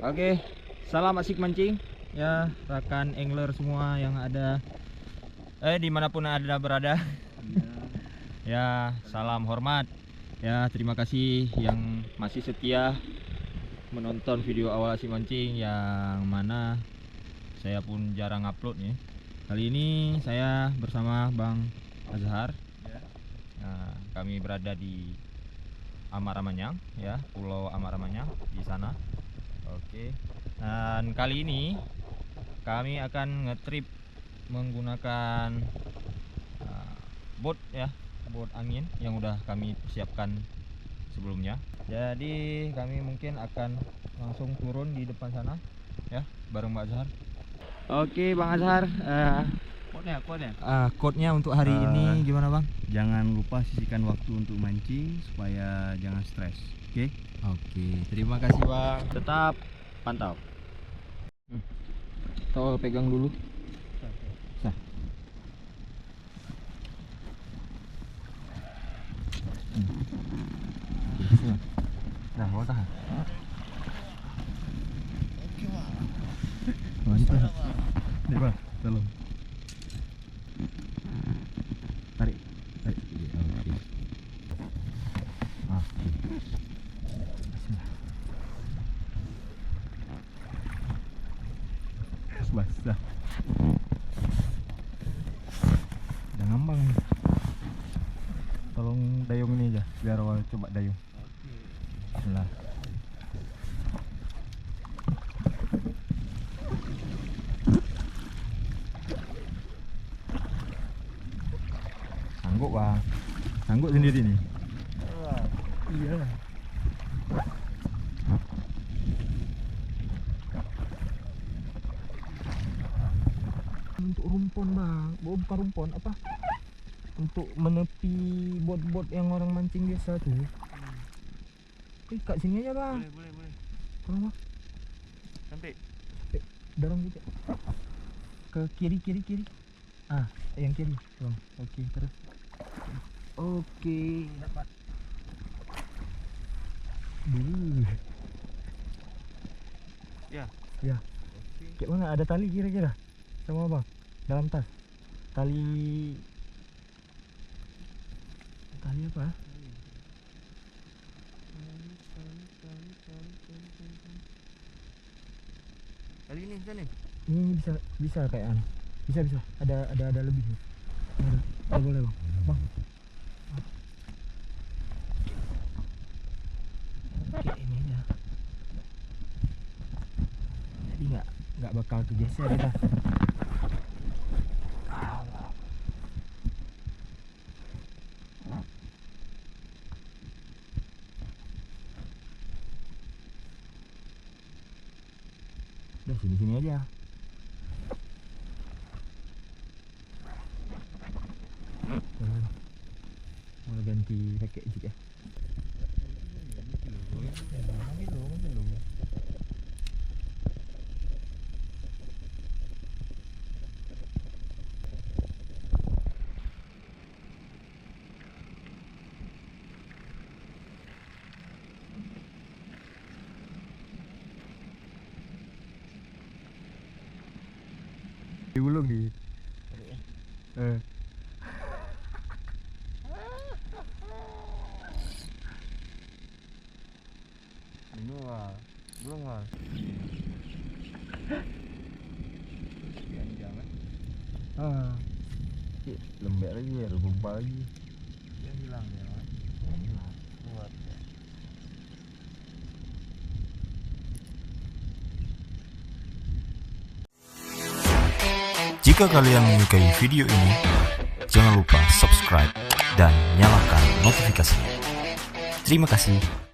Oke, salam asik mancing ya rekan angler semua yang ada dimanapun ada berada. Ya, salam hormat. Ya, terima kasih yang masih setia menonton video awal asik mancing, yang mana saya pun jarang upload nih. Kali ini saya bersama Bang Azhar. Nah, kami berada di Amaramanyang ya, Pulau Amaramanyang di sana. Oke. Dan kali ini kami akan ngetrip menggunakan boat ya, boat angin yang udah kami siapkan sebelumnya. Jadi kami mungkin akan langsung turun di depan sana ya, bareng Mbak Azhar. Oke, Bang Azhar, Quote-nya untuk hari ini gimana, Bang? Jangan lupa sisihkan waktu untuk mancing supaya jangan stres. Oke? Oke, terima kasih, Bang. Tetap pantau. Tolong pegang dulu. Sah. Nah, mau tahan. Oke, Bang. Mantap. Nih, Bang, tolong. Tarik. Oke. Basah. Udah ngambang nih. Tolong dayung ini aja, biar awal coba dayung. Bismillah. Sanggup, Bang. Sanggup sendiri nih. Iya. Untuk rumpon, Bang. Bukan rumpon, apa? Untuk menepi bot-bot yang orang mancing biasa tuh. Kat sini aja, Bang. Boleh. Tolong, Bang. Sampai. Dorong gitu. Ke kiri. Yang kiri. Tolong. Oke, terus. Oke, dapat. Ya. Kayak mana? Ada tali kira-kira? Sama Bang? Dalam tas. Tali apa? Kali ini bisa nih. Ini bisa kayak bisa ada lebih. Ada. Boleh, Bang. Bang. Oke, ini aja. Jadi nggak bakal kegeser ya. Udah sini aja. Mau ganti pakai sikit ya. Diulung di. Ini belum lah. Jangan. Lembek lagi ya, lupa lagi. Dia hilang ya. Kuat. Jika kalian menyukai video ini, jangan lupa subscribe dan nyalakan notifikasinya. Terima kasih.